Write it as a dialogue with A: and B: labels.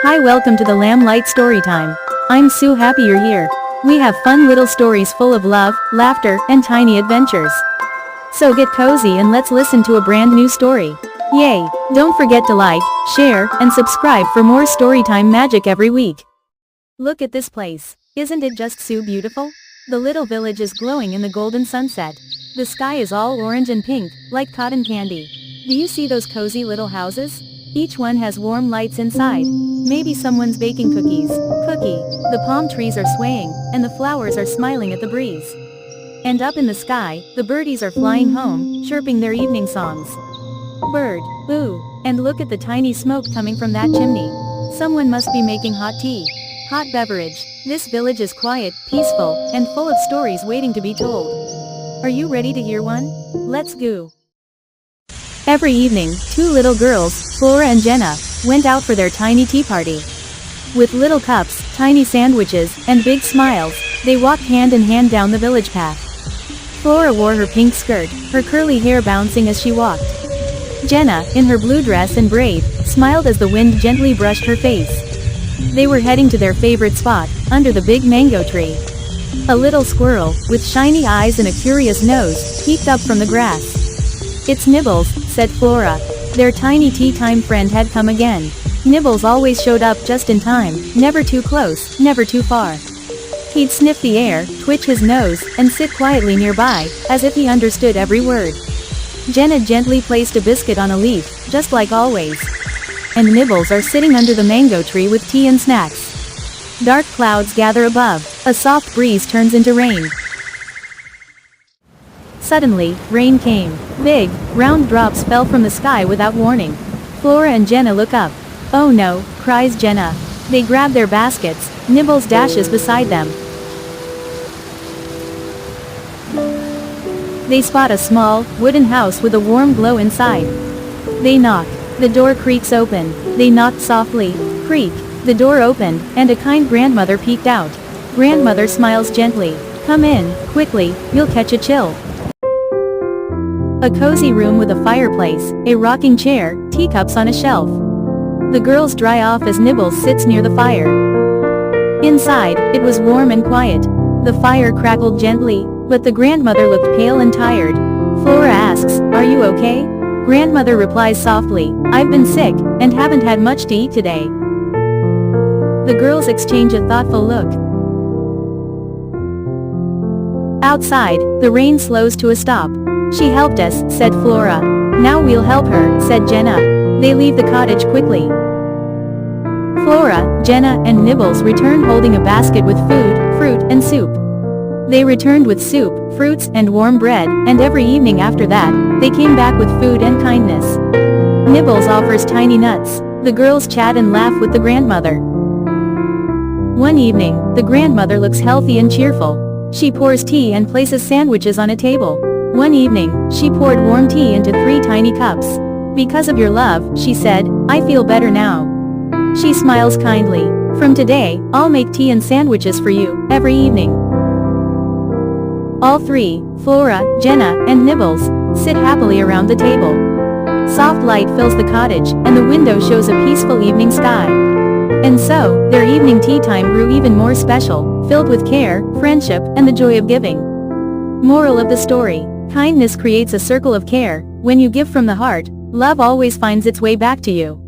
A: Hi, welcome to the Lamplight Storytime. I'm so happy you're here. We have fun little stories full of love, laughter, and tiny adventures. So get cozy and let's listen to a brand new story. Yay! Don't forget to like, share, and subscribe for more storytime magic every week. Look at this place. Isn't it just so beautiful? The little village is glowing in the golden sunset. The sky is all orange and pink, like cotton candy. Do you see those cozy little houses? Each one has warm lights inside. Maybe someone's baking cookies. The palm trees are swaying, and the flowers are smiling at the breeze. And up in the sky, the birdies are flying home, chirping their evening songs. Bird, ooh, and look at the tiny smoke coming from that chimney. Someone must be making hot tea. Hot beverage. This village is quiet, peaceful, and full of stories waiting to be told. Are you ready to hear one? Let's go. Every evening, two little girls, Flora and Jenna, went out for their tiny tea party. With little cups, tiny sandwiches, and big smiles, they walked hand in hand down the village path. Flora wore her pink skirt, her curly hair bouncing as she walked. Jenna, in her blue dress and braid, smiled as the wind gently brushed her face. They were heading to their favorite spot, under the big mango tree. A little squirrel, with shiny eyes and a curious nose, peeked up from the grass. "It's Nibbles," said Flora. Their tiny tea-time friend had come again. Nibbles always showed up just in time, never too close, never too far. He'd sniff the air, twitch his nose, and sit quietly nearby, as if he understood every word. Jenna gently placed a biscuit on a leaf, just like always. And Nibbles are sitting under the mango tree with tea and snacks. Dark clouds gather above, a soft breeze turns into rain. Suddenly, rain came. Big, round drops fell from the sky without warning. Flora and Jenna look up. "Oh no," cries Jenna. They grab their baskets. Nibbles dashes beside them. They spot a small, wooden house with a warm glow inside. They knock. The door creaks open. They knocked softly. Creak. The door opened, and a kind grandmother peeked out. Grandmother smiles gently. "Come in, quickly, you'll catch a chill." A cozy room with a fireplace, a rocking chair, teacups on a shelf. The girls dry off as Nibbles sits near the fire. Inside, it was warm and quiet. The fire crackled gently, but the grandmother looked pale and tired. Flora asks, "Are you okay?" Grandmother replies softly, "I've been sick, and haven't had much to eat today." The girls exchange a thoughtful look. Outside, the rain slows to a stop. "She helped us," said Flora. "Now we'll help her," said Jenna. They leave the cottage quickly. Flora, Jenna, and Nibbles return holding a basket with food, fruit, and soup. They returned with soup, fruits, and warm bread, and every evening after that, they came back with food and kindness. Nibbles offers tiny nuts. The girls chat and laugh with the grandmother. One evening, the grandmother looks healthy and cheerful. She pours tea and places sandwiches on a table. One evening, she poured warm tea into 3 tiny cups. "Because of your love," she said, "I feel better now." She smiles kindly. "From today, I'll make tea and sandwiches for you, every evening." All three, Flora, Jenna, and Nibbles, sit happily around the table. Soft light fills the cottage, and the window shows a peaceful evening sky. And so, their evening tea time grew even more special, filled with care, friendship, and the joy of giving. Moral of the story: kindness creates a circle of care. When you give from the heart, love always finds its way back to you.